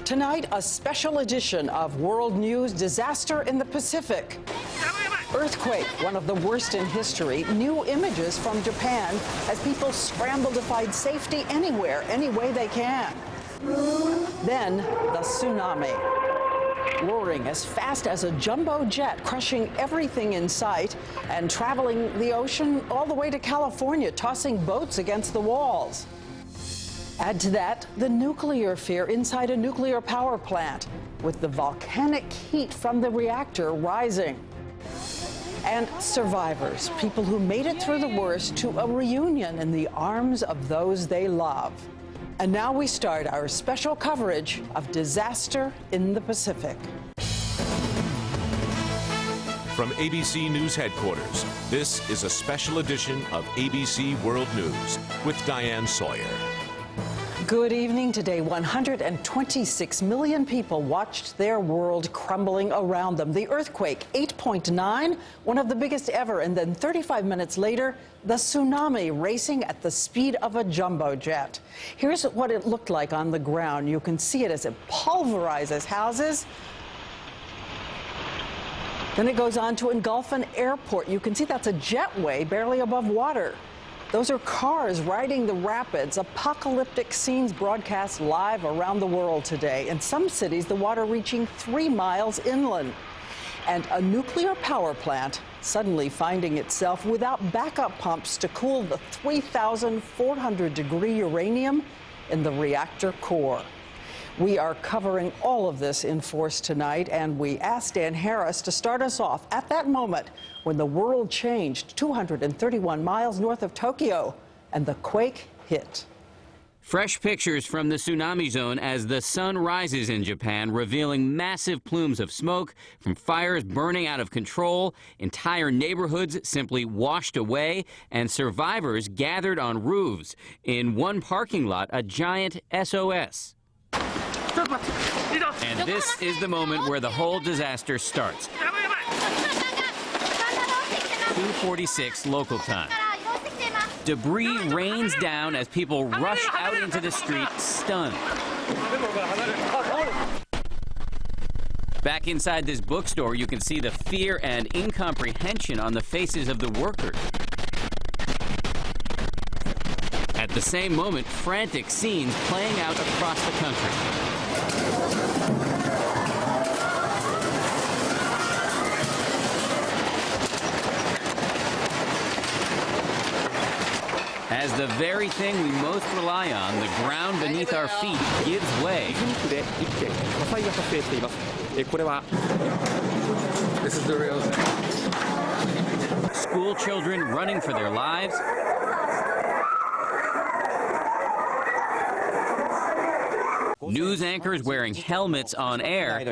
Tonight, a special edition of World News: Disaster in the Pacific. Earthquake, one of the worst in history. New images from Japan as people scramble to find safety anywhere, any way they can. Then, the tsunami. Roaring as fast as a jumbo jet, crushing everything in sight and traveling the ocean all the way to California, tossing boats against the walls. Add to that the nuclear fear inside a nuclear power plant, with the volcanic heat from the reactor rising. And survivors, people who made it through the worst, to a reunion in the arms of those they love. And now we start our special coverage of disaster in the Pacific. From ABC News headquarters, this is a special edition of ABC World News with Diane Sawyer. Good evening. Today, 126 million people watched their world crumbling around them. The earthquake, 8.9, one of the biggest ever. And then 35 minutes later, the tsunami racing at the speed of a jumbo jet. Here's what it looked like on the ground. You can see it as it pulverizes houses. Then it goes on to engulf an airport. You can see that's a jetway barely above water. Those are cars riding the rapids. Apocalyptic scenes broadcast live around the world today. In some cities, the water reaching 3 miles inland. And a nuclear power plant suddenly finding itself without backup pumps to cool the 3,400-degree uranium in the reactor core. We are covering all of this in force tonight, and we asked Dan Harris to start us off at that moment when the world changed 231 miles north of Tokyo and the quake hit. Fresh pictures from the tsunami zone as the sun rises in Japan, revealing massive plumes of smoke from fires burning out of control, entire neighborhoods simply washed away, and survivors gathered on roofs. In one parking lot, a giant SOS. And this is the moment where the whole disaster starts. 2:46 local time. Debris rains down as people rush out into the street, stunned. Back inside this bookstore, you can see the fear and incomprehension on the faces of the workers. At the same moment, frantic scenes playing out across the country. As the very thing we most rely on, the ground beneath our feet, gives way. This is the real thing. School children running for their lives. News anchors wearing helmets on air, and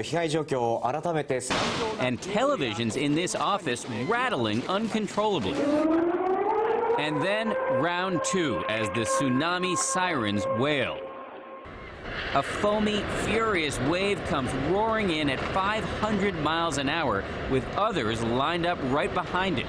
televisions in this office rattling uncontrollably. And then round two as the tsunami sirens wail. A foamy, furious wave comes roaring in at 500 miles an hour, with others lined up right behind it.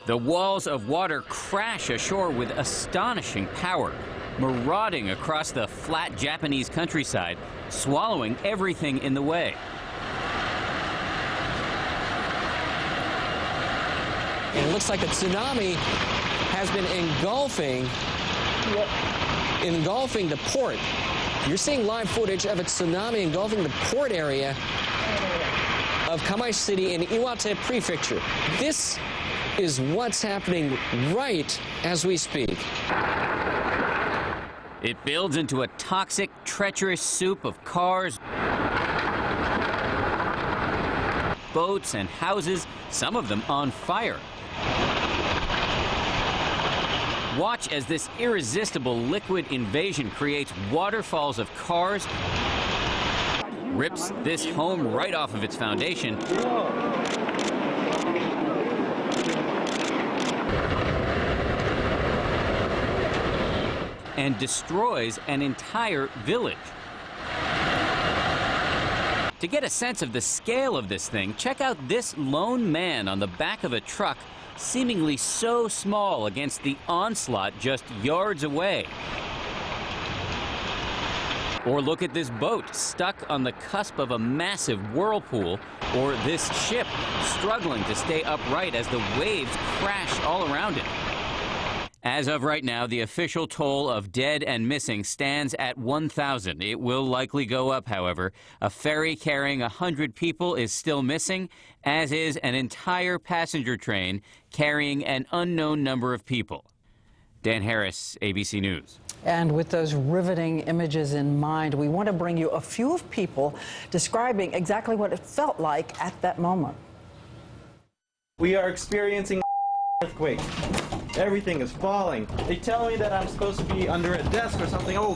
The walls of water crash ashore with astonishing power, marauding across the flat Japanese countryside, swallowing everything in the way. And it looks like the tsunami has been engulfing the port. You're seeing live footage of a tsunami engulfing the port area of Kamai City in Iwate Prefecture. This is what's happening right as we speak. It builds into a toxic, treacherous soup of cars, boats, and houses, some of them on fire. Watch as this irresistible liquid invasion creates waterfalls of cars, rips this home right off of its foundation, and destroys an entire village. To get a sense of the scale of this thing, check out this lone man on the back of a truck, seemingly so small against the onslaught just yards away. Or look at this boat stuck on the cusp of a massive whirlpool, or this ship struggling to stay upright as the waves crash all around it. As of right now, the official toll of dead and missing stands at 1,000. It will likely go up, however. A ferry carrying 100 people is still missing, as is an entire passenger train carrying an unknown number of people. Dan Harris, ABC News. And with those riveting images in mind, we want to bring you a few of people describing exactly what it felt like at that moment. We are experiencing an earthquake. Everything is falling. They tell me that I'm supposed to be under a desk or something. Oh.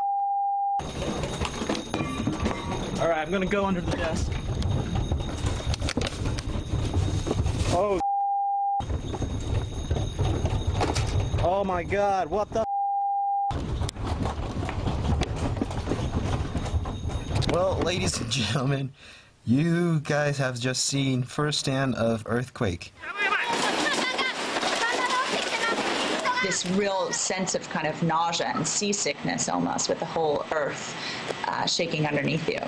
All right, I'm gonna go under the desk. Oh. Oh my God, what the? Well, ladies and gentlemen, you guys have just seen firsthand of earthquake. This real sense of kind of nausea and seasickness almost, with the whole earth shaking underneath you.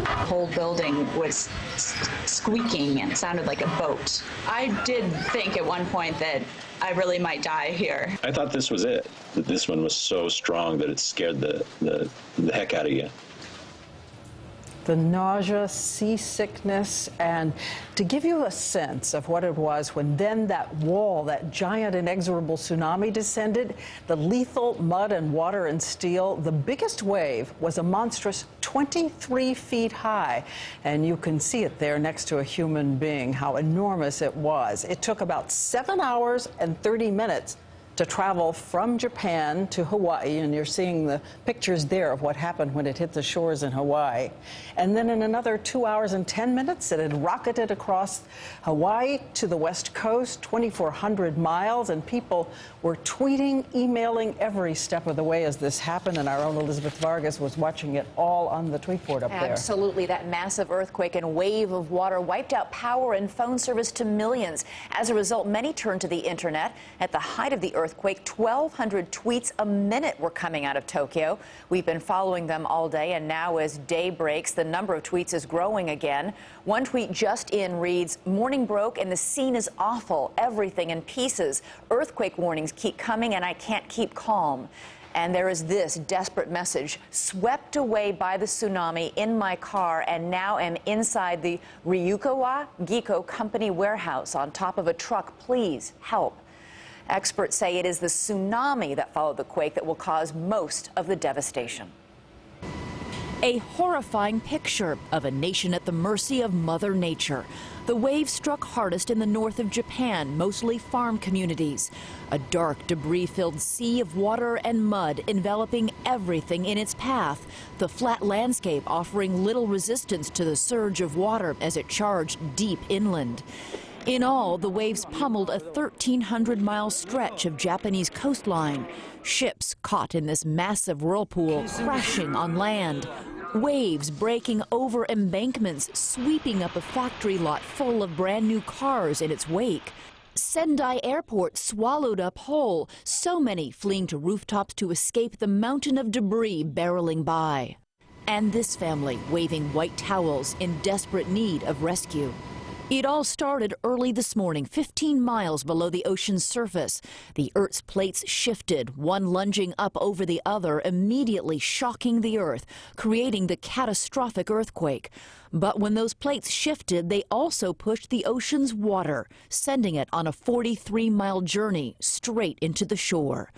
The whole building was squeaking and sounded like a boat. I did think at one point that I really might die here. I thought this was it, that this one was so strong that it scared the heck out of you. The nausea, seasickness, and to give you a sense of what it was when then that wall, that giant inexorable tsunami descended, the lethal mud and water and steel, the biggest wave was a monstrous 23 feet high. And you can see it there next to a human being, how enormous it was. It took about 7 hours and 30 minutes to travel from Japan to Hawaii, and you're seeing the pictures there of what happened when it hit the shores in Hawaii. And then in another 2 hours and 10 minutes, it had rocketed across Hawaii to the west coast, 2,400 miles, and people were tweeting, emailing every step of the way as this happened, and our own Elizabeth Vargas was watching it all on the tweet board up there. Absolutely. That massive earthquake and wave of water wiped out power and phone service to millions. As a result, many turned to the internet. At the height of the earthquake, 1,200 tweets a minute were coming out of Tokyo. We've been following them all day, and now as day breaks, the number of tweets is growing again. One tweet just in reads, "Morning broke and the scene is awful. Everything in pieces. Earthquake warnings keep coming and I can't keep calm." And there is this desperate message: "Swept away by the tsunami in my car and now am inside the Ryukawa Giko Company warehouse on top of a truck. Please help." Experts say it is the tsunami that followed the quake that will cause most of the devastation. A horrifying picture of a nation at the mercy of Mother Nature. The wave struck hardest in the north of Japan, mostly farm communities. A dark, debris-filled sea of water and mud enveloping everything in its path. The flat landscape offering little resistance to the surge of water as it charged deep inland. In all, the waves pummeled a 1,300-mile stretch of Japanese coastline. Ships caught in this massive whirlpool crashing on land. Waves breaking over embankments, sweeping up a factory lot full of brand new cars in its wake. Sendai Airport swallowed up whole, so many fleeing to rooftops to escape the mountain of debris barreling by. And this family waving white towels in desperate need of rescue. It all started early this morning, 15 miles below the ocean's surface. The Earth's plates shifted, one lunging up over the other, immediately shocking the Earth, creating the catastrophic earthquake. But when those plates shifted, they also pushed the ocean's water, sending it on a 43-mile journey straight into the shore.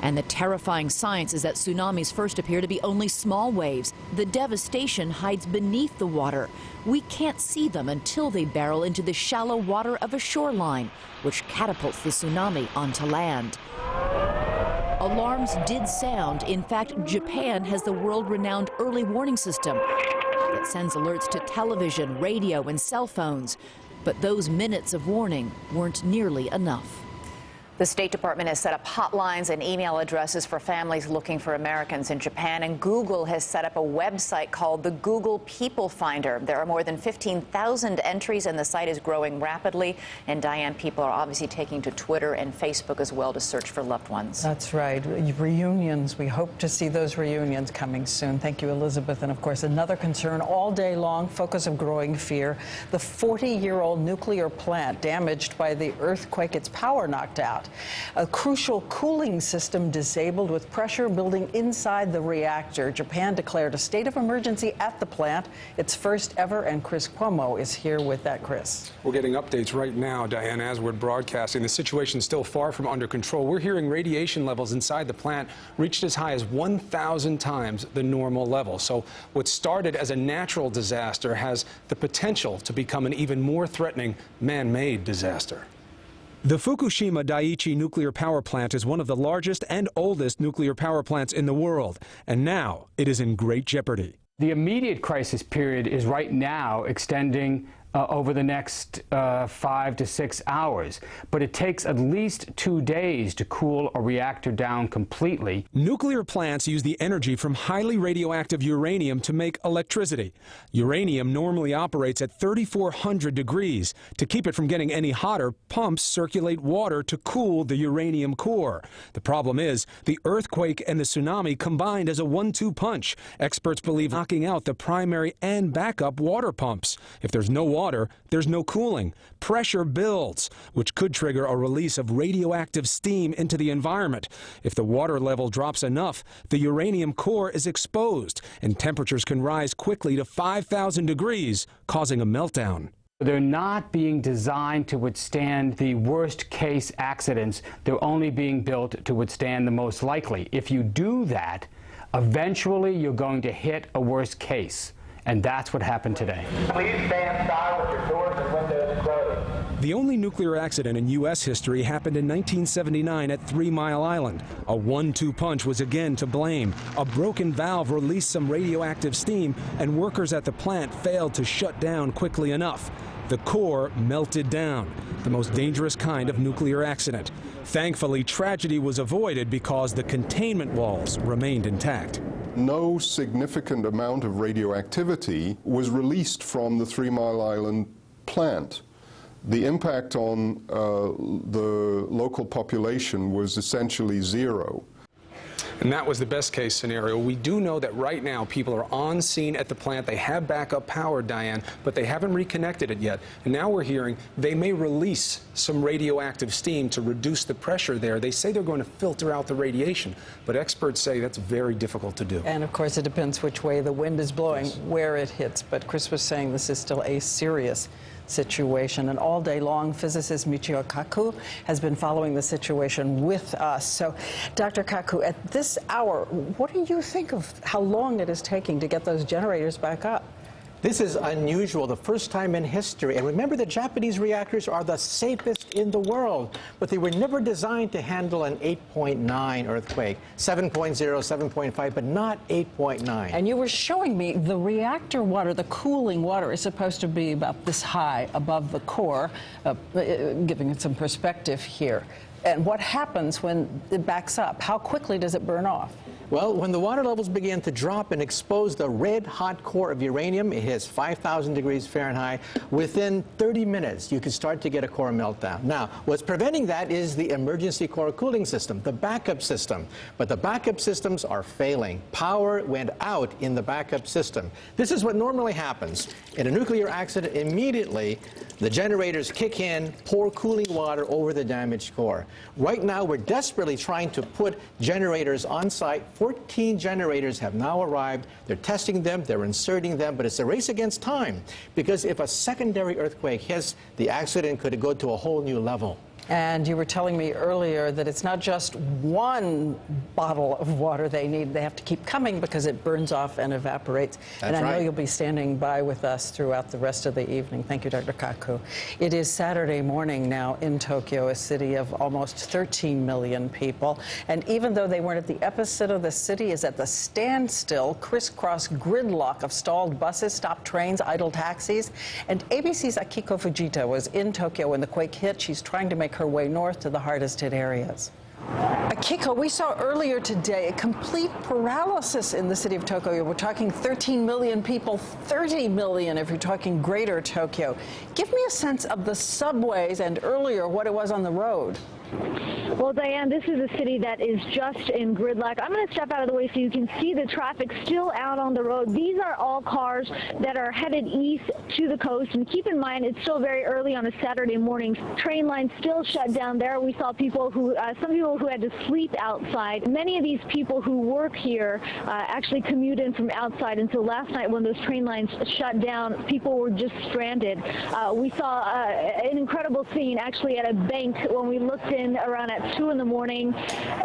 And the terrifying science is that tsunamis first appear to be only small waves. The devastation hides beneath the water. We can't see them until they barrel into the shallow water of a shoreline, which catapults the tsunami onto land. Alarms did sound. In fact, Japan has the world-renowned early warning system that sends alerts to television, radio, and cell phones. But those minutes of warning weren't nearly enough. The State Department has set up hotlines and email addresses for families looking for Americans in Japan, and Google has set up a website called the Google People Finder. There are more than 15,000 entries, and the site is growing rapidly. And Diane, people are obviously taking to Twitter and Facebook as well to search for loved ones. That's right. Reunions. We hope to see those reunions coming soon. Thank you, Elizabeth. And of course, another concern all day long, focus of growing fear, the 40-year-old nuclear plant damaged by the earthquake, its power knocked out. A crucial cooling system disabled with pressure building inside the reactor. Japan declared a state of emergency at the plant, its first ever, and Chris Cuomo is here with that. Chris. We're getting updates right now, Diane, as we're broadcasting. The situation's still far from under control. We're hearing radiation levels inside the plant reached as high as 1,000 times the normal level. So what started as a natural disaster has the potential to become an even more threatening man-made disaster. The Fukushima Daiichi nuclear power plant is one of the largest and oldest nuclear power plants in the world, and now it is in great jeopardy. The immediate crisis period is right now extending over the next 5 to 6 hours, but it takes at least 2 days to cool a reactor down completely. Nuclear plants use the energy from highly radioactive uranium to make electricity. Uranium normally operates at 3,400 degrees. To keep it from getting any hotter, pumps circulate water to cool the uranium core. The problem is, the earthquake and the tsunami combined as a 1-2 punch. Experts believe knocking out the primary and backup water pumps. If there's no water, there's no cooling. Pressure builds, which could trigger a release of radioactive steam into the environment. If the water level drops enough, the uranium core is exposed, and temperatures can rise quickly to 5,000 degrees, causing a meltdown. They're not being designed to withstand the worst case accidents. They're only being built to withstand the most likely. If you do that, eventually you're going to hit a worst case. And that's what happened today. Please stand by with your doors and windows closed. The only nuclear accident in U.S. history happened in 1979 at 3 Mile Island. A 1-2 punch was again to blame. A broken valve released some radioactive steam, and workers at the plant failed to shut down quickly enough. The core melted down, the most dangerous kind of nuclear accident. Thankfully, tragedy was avoided because the containment walls remained intact. No significant amount of radioactivity was released from the 3 Mile Island plant. The impact on the local population was essentially zero. And that was the best case scenario. We do know that right now people are on scene at the plant. They have backup power, Diane, but they haven't reconnected it yet. And now we're hearing they may release some radioactive steam to reduce the pressure there. They say they're going to filter out the radiation, but experts say that's very difficult to do. And of course, it depends which way the wind is blowing, where it hits. But Chris was saying this is still a serious situation, and all day long physicist Michio Kaku has been following the situation with us. So Dr. Kaku, at this hour, what do you think of how long it is taking to get those generators back up? This is unusual, the first time in history. And remember, the Japanese reactors are the safest in the world, but they were never designed to handle an 8.9 earthquake. 7.0, 7.5, but not 8.9. And you were showing me the reactor water, the cooling water, is supposed to be about this high above the core, giving it some perspective here. And what happens when it backs up? How quickly does it burn off? Well, when the water levels began to drop and expose the red-hot core of uranium, it hits 5,000 degrees Fahrenheit. Within 30 minutes, you can start to get a core meltdown. Now, what's preventing that is the emergency core cooling system, the backup system. But the backup systems are failing. Power went out in the backup system. This is what normally happens. In a nuclear accident, immediately, the generators kick in, pour cooling water over the damaged core. Right now, we're desperately trying to put generators on site. 14 generators have now arrived. They're testing them, they're inserting them, but it's a race against time, because if a secondary earthquake hits, the accident could go to a whole new level. And you were telling me earlier that it's not just one bottle of water they need. They have to keep coming because it burns off and evaporates. That's and I know right. you'll be standing by with us throughout the rest of the evening. Thank you, Dr. Kaku. It is Saturday morning now in Tokyo, a city of almost 13 million people. And even though they weren't at the epicenter, the city is at the standstill, crisscross gridlock of stalled buses, stopped trains, idle taxis. And ABC's Akiko Fujita was in Tokyo when the quake hit. She's trying to make her way north to the hardest hit areas. Akiko, we saw earlier today a complete paralysis in the city of Tokyo. We're talking 13 million people, 30 million if you're talking greater Tokyo. Give me a sense of the subways and earlier what it was on the road. Well, Diane, this is a city that is just in gridlock. I'm going to step out of the way so you can see the traffic still out on the road. These are all cars that are headed east to the coast. And keep in mind, it's still very early on a Saturday morning. Train lines still shut down there. We saw people who, some people who had to sleep outside. Many of these people who work here actually commute in from outside. And so last night when those train lines shut down, people were just stranded. We saw an incredible scene actually at a bank when we looked in around at 2 in the morning.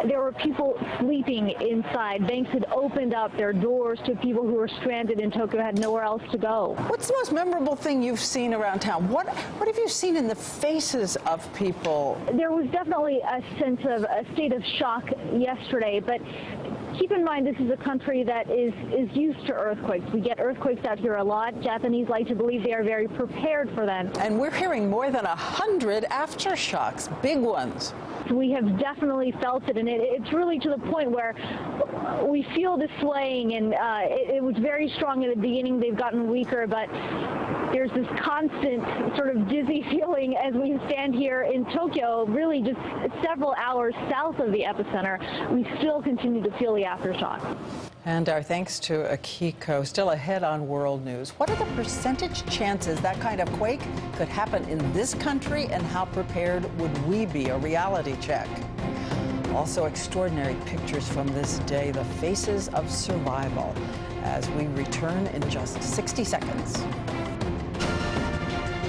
There were people sleeping inside. Banks had opened up their doors to people who were stranded in Tokyo, had nowhere else to go. What's the most memorable thing you've seen around town? What have you seen in the faces of people? There was definitely a sense of a state of shock yesterday, but keep in mind this is a country that is used to earthquakes. We get earthquakes out here a lot. Japanese like to believe they are very prepared for them. And we're hearing more than 100 aftershocks, big ones. We have definitely felt it, and it's really to the point where we feel the swaying, and it was very strong at the beginning. They've gotten weaker, but there's this constant sort of dizzy feeling as we stand here in Tokyo, really just several hours south of the epicenter. We still continue to feel the aftershock. And our thanks to Akiko. Still ahead on World News. What are the percentage chances that kind of quake could happen in this country, and how prepared would we be? A reality check. Also, extraordinary pictures from this day, the faces of survival, as we return in just 60 seconds.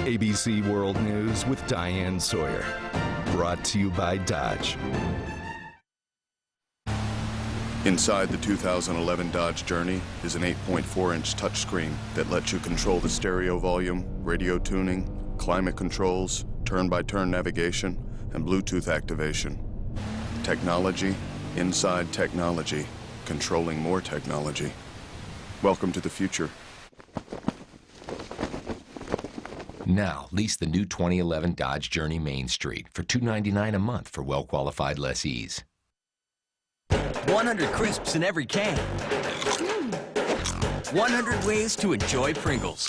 ABC World News with Diane Sawyer. Brought to you by Dodge. Inside the 2011 Dodge Journey is an 8.4-inch touchscreen that lets you control the stereo volume, radio tuning, climate controls, turn-by-turn navigation, and Bluetooth activation. Technology, inside technology, controlling more technology. Welcome to the future. Now, lease the new 2011 Dodge Journey Main Street for $299 a month for well-qualified lessees. 100 crisps in every can. 100 ways to enjoy Pringles.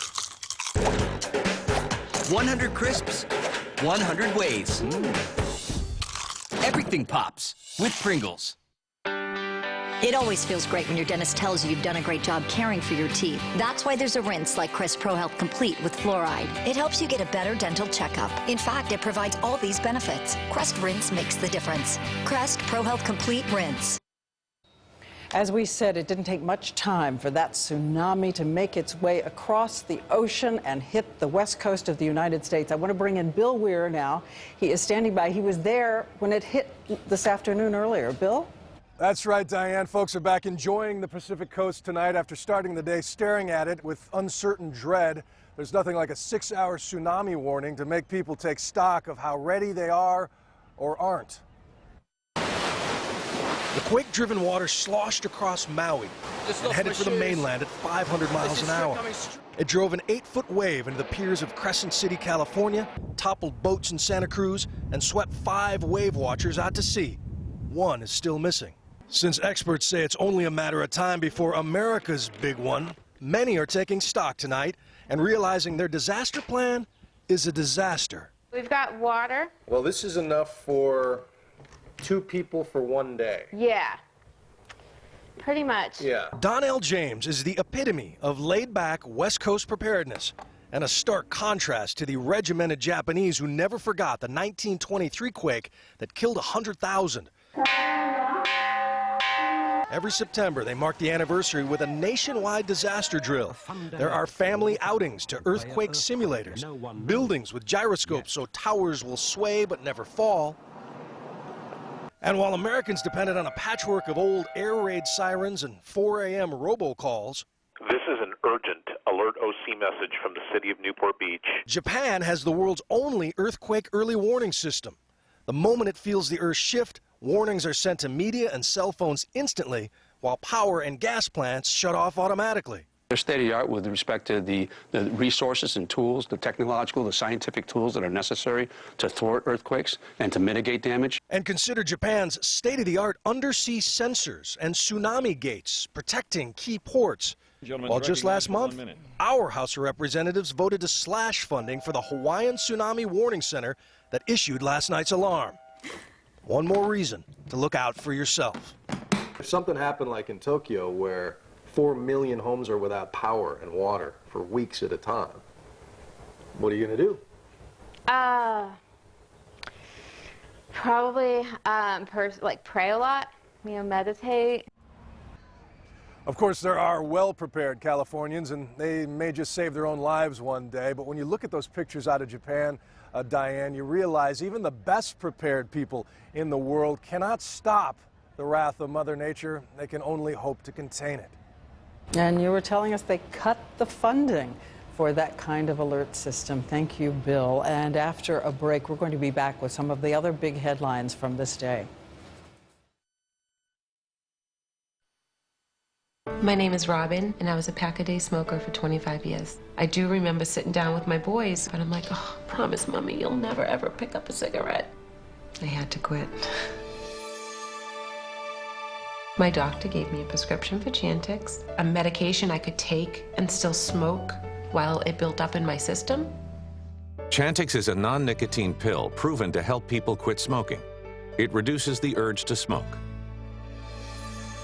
100 crisps, 100 ways. Everything pops with Pringles. It always feels great when your dentist tells you you've done a great job caring for your teeth. That's why there's a rinse like Crest Pro Health Complete with fluoride. It helps you get a better dental checkup. In fact, it provides all these benefits. Crest Rinse makes the difference. Crest Pro Health Complete Rinse. As we said, it didn't take much time for that tsunami to make its way across the ocean and hit the west coast of the United States. I want to bring in Bill Weir now. He is standing by. He was there when it hit this afternoon earlier. Bill? That's right, Diane. Folks are back enjoying the Pacific coast tonight after starting the day staring at it with uncertain dread. There's nothing like a 6-hour tsunami warning to make people take stock of how ready they are or aren't. The quake-driven water sloshed across Maui and headed for the mainland at 500 miles an hour. It drove an 8-foot wave into the piers of Crescent City, California, toppled boats in Santa Cruz, and swept 5 wave watchers out to sea. 1 is still missing. Since experts say it's only a matter of time before America's big one, many are taking stock tonight and realizing their disaster plan is a disaster. We've got water. Well, this is enough for 2 people for 1 day. Yeah, pretty much. Yeah. Donnell James is the epitome of laid-back West Coast preparedness and a stark contrast to the regimented Japanese who never forgot the 1923 quake that killed 100,000. Every September, they mark the anniversary with a nationwide disaster drill. There are family outings to earthquake simulators, buildings with gyroscopes so towers will sway but never fall. And while Americans depended on a patchwork of old air raid sirens and 4 a.m. robocalls, this is an urgent Alert OC message from the city of Newport Beach. Japan has the world's only earthquake early warning system. The moment it feels the earth shift, warnings are sent to media and cell phones instantly, while power and gas plants shut off automatically. They're state-of-the-art with respect to the resources and tools, the technological, the scientific tools that are necessary to thwart earthquakes and to mitigate damage. And consider Japan's state-of-the-art undersea sensors and tsunami gates protecting key ports. Well, just last month, our House of Representatives voted to slash funding for the Hawaiian Tsunami Warning Center that issued last night's alarm. One more reason to look out for yourself. If something happened like in Tokyo where 4 million homes are without power and water for weeks at a time, what are you going to do? Probably pray a lot, meditate. Of course, there are well-prepared Californians, and they may just save their own lives one day. But when you look at those pictures out of Japan, Diane, you realize even the best prepared people in the world cannot stop the wrath of Mother Nature. They can only hope to contain it. And you were telling us they cut the funding for that kind of alert system. Thank you, Bill. And after a break, we're going to be back with some of the other big headlines from this day. My name is Robin, and I was a pack-a-day smoker for 25 years. I do remember sitting down with my boys, but I'm like, oh, promise, Mommy, you'll never, ever pick up a cigarette. I had to quit. My doctor gave me a prescription for Chantix, a medication I could take and still smoke while it built up in my system. Chantix is a non-nicotine pill proven to help people quit smoking. It reduces the urge to smoke.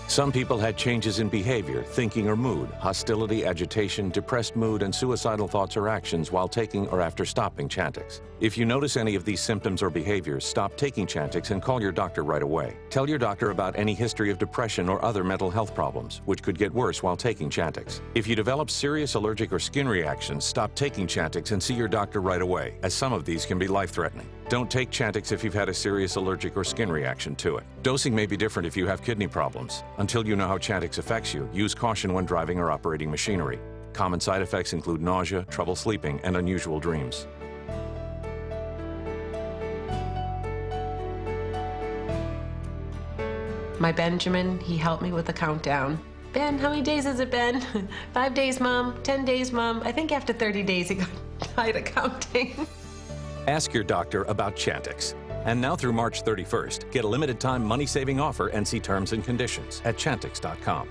Some people had changes in behavior, thinking or mood, hostility, agitation, depressed mood, and suicidal thoughts or actions while taking or after stopping Chantix. If you notice any of these symptoms or behaviors, stop taking Chantix and call your doctor right away. Tell your doctor about any history of depression or other mental health problems, which could get worse while taking Chantix. If you develop serious allergic or skin reactions, stop taking Chantix and see your doctor right away, as some of these can be life-threatening. Don't take Chantix if you've had a serious allergic or skin reaction to it. Dosing may be different if you have kidney problems. Until you know how Chantix affects you, use caution when driving or operating machinery. Common side effects include nausea, trouble sleeping, and unusual dreams. My Benjamin, he helped me with the countdown. Ben, how many days has it been? 5 days, Mom. 10 days, Mom. I think after 30 days he got tired of counting. Ask your doctor about Chantix. And now through March 31st, get a limited-time money-saving offer and see terms and conditions at Chantix.com.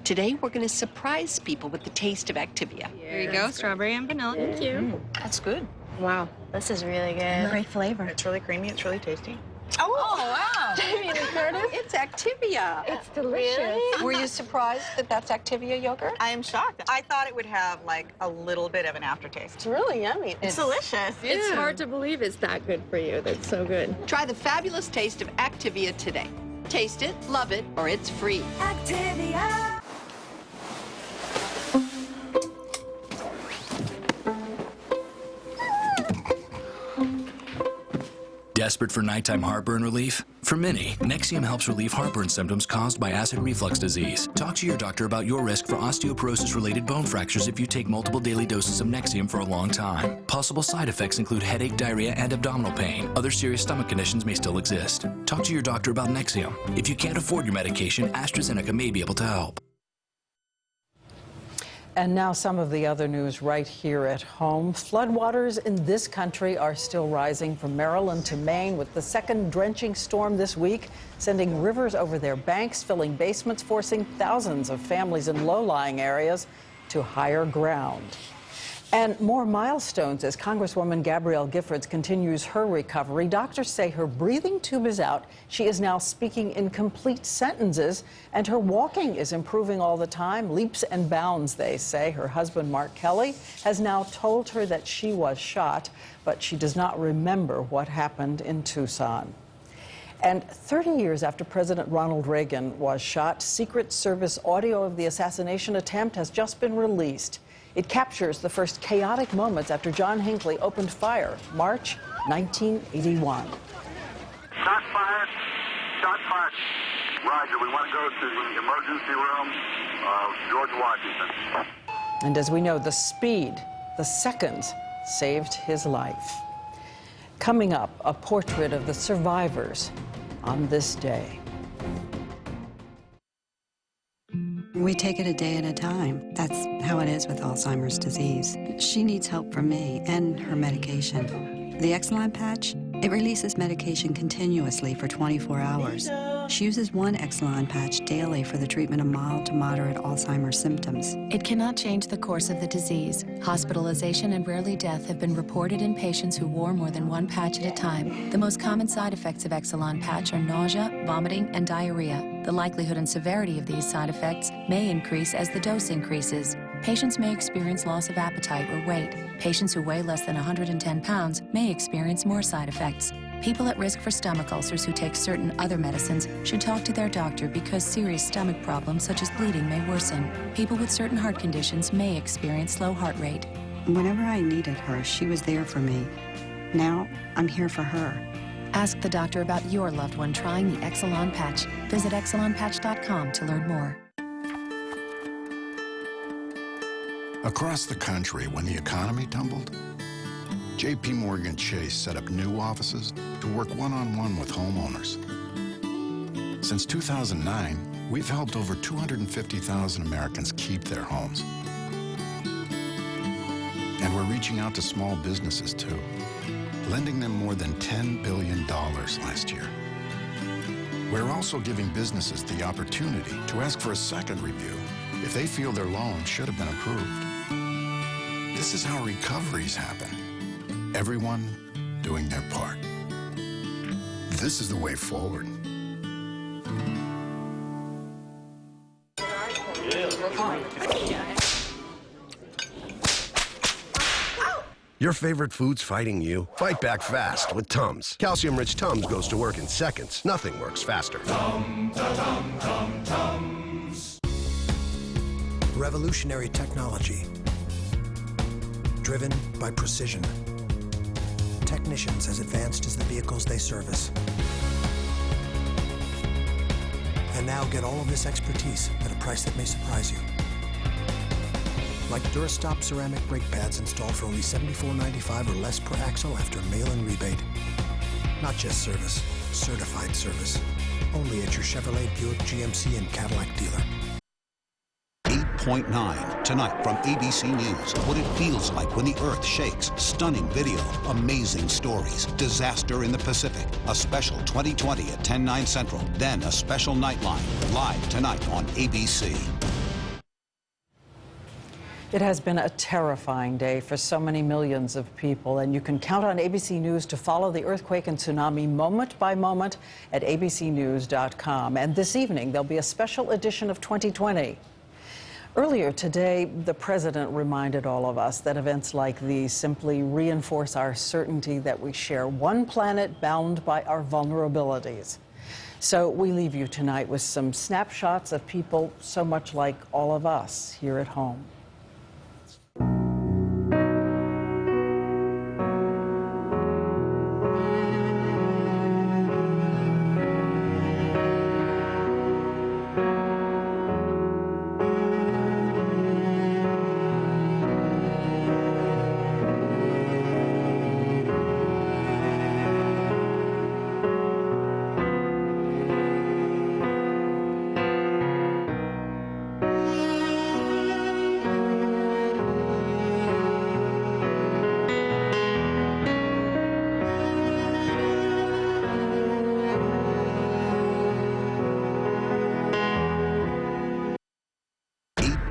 Today, we're going to surprise people with the taste of Activia. Here you go, strawberry and vanilla. Thank you. That's good. Wow, this is really good. Great flavor. It's really creamy. It's really tasty. Oh, wow. Jamie and Curtis? It's Activia. It's delicious. Really? Were you surprised that that's Activia yogurt? I am shocked. I thought it would have like a little bit of an aftertaste. It's really yummy. It's delicious. It's hard to believe it's that good for you. That's so good. Try the fabulous taste of Activia today. Taste it, love it, or it's free. Activia. Desperate for nighttime heartburn relief? For many, Nexium helps relieve heartburn symptoms caused by acid reflux disease. Talk to your doctor about your risk for osteoporosis-related bone fractures if you take multiple daily doses of Nexium for a long time. Possible side effects include headache, diarrhea, and abdominal pain. Other serious stomach conditions may still exist. Talk to your doctor about Nexium. If you can't afford your medication, AstraZeneca may be able to help. And now some of the other news right here at home. Floodwaters in this country are still rising from Maryland to Maine, with the second drenching storm this week, sending rivers over their banks, filling basements, forcing thousands of families in low-lying areas to higher ground. And more milestones as Congresswoman Gabrielle Giffords continues her recovery. Doctors say her breathing tube is out. She is now speaking in complete sentences, and her walking is improving all the time, leaps and bounds, they say. Her husband, Mark Kelly, has now told her that she was shot, but she does not remember what happened in Tucson. And 30 years after President Ronald Reagan was shot, Secret Service audio of the assassination attempt has just been released. It captures the first chaotic moments after John Hinckley opened fire, March 1981. Shot fired. Shot fired. Roger, we want to go to the emergency room, George Washington. And as we know, the speed, the seconds, saved his life. Coming up, a portrait of the survivors on this day. We take it a day at a time. That's how it is with Alzheimer's disease. She needs help from me and her medication. The Exelon patch, it releases medication continuously for 24 hours. She uses one Exelon patch daily for the treatment of mild to moderate Alzheimer's symptoms. It cannot change the course of the disease. Hospitalization and rarely death have been reported in patients who wore more than one patch at a time. The most common side effects of Exelon patch are nausea, vomiting, and diarrhea. The likelihood and severity of these side effects may increase as the dose increases. Patients may experience loss of appetite or weight. Patients who weigh less than 110 pounds may experience more side effects. People at risk for stomach ulcers who take certain other medicines should talk to their doctor because serious stomach problems such as bleeding may worsen. People with certain heart conditions may experience slow heart rate. Whenever I needed her, she was there for me. Now, I'm here for her. Ask the doctor about your loved one trying the Exelon patch. Visit exelonpatch.com to learn more. Across the country, when the economy tumbled, J.P. Morgan Chase set up new offices to work one-on-one with homeowners. Since 2009, we've helped over 250,000 Americans keep their homes. And we're reaching out to small businesses, too, lending them more than $10 billion last year. We're also giving businesses the opportunity to ask for a second review if they feel their loan should have been approved. This is how recoveries happen. Everyone doing their part. This is the way forward. Your favorite food's fighting you? Fight back fast with Tums. Calcium-rich Tums goes to work in seconds. Nothing works faster. Tums. Revolutionary technology. Driven by precision. Technicians as advanced as the vehicles they service. And now get all of this expertise at a price that may surprise you. Like Durastop ceramic brake pads installed for only $74.95 or less per axle after mail-in rebate. Not just service, certified service. Only at your Chevrolet, Buick, GMC, and Cadillac dealer. 8.9 tonight from ABC News. What it feels like when the Earth shakes. Stunning video. Amazing stories. Disaster in the Pacific. A special 2020 at 10/9 Central. Then a special Nightline. Live tonight on ABC. It has been a terrifying day for so many millions of people, and you can count on ABC News to follow the earthquake and tsunami moment by moment at abcnews.com. And this evening, there'll be a special edition of 2020. Earlier today, the president reminded all of us that events like these simply reinforce our certainty that we share one planet bound by our vulnerabilities. So we leave you tonight with some snapshots of people so much like all of us here at home.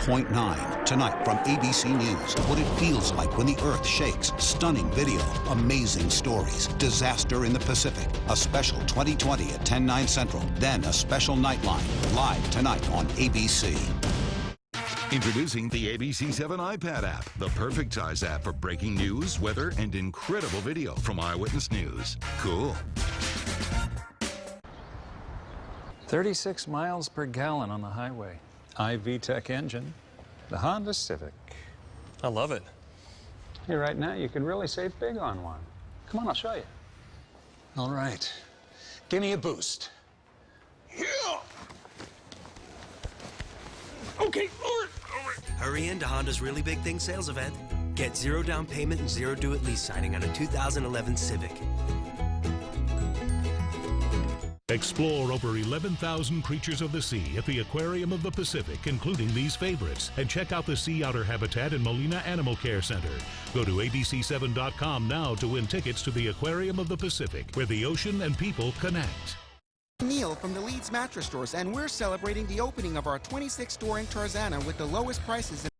8.9 tonight from ABC News. What it feels like when the Earth shakes. Stunning video. Amazing stories. Disaster in the Pacific. A special 2020 at 10/9 Central. Then a special Nightline. Live tonight on ABC. Introducing the ABC 7 iPad app, the perfect size app for breaking news, weather, and incredible video from Eyewitness News. Cool. 36 miles per gallon on the highway. iVTEC engine. The Honda Civic. I love it. Hey, right now you could really save big on one. Come on, I'll show you. All right. Give me a boost. Yeah. Okay, over. Hurry into Honda's Really Big Thing sales event. Get 0 down payment and 0 due at lease signing on a 2011 Civic. Explore over 11,000 creatures of the sea at the Aquarium of the Pacific, including these favorites, and check out the sea otter habitat in Molina Animal Care Center. Go to abc7.com now to win tickets to the Aquarium of the Pacific, where the ocean and people connect. Neil from the Leeds Mattress Stores, and we're celebrating the opening of our 26th store in Tarzana with the lowest prices in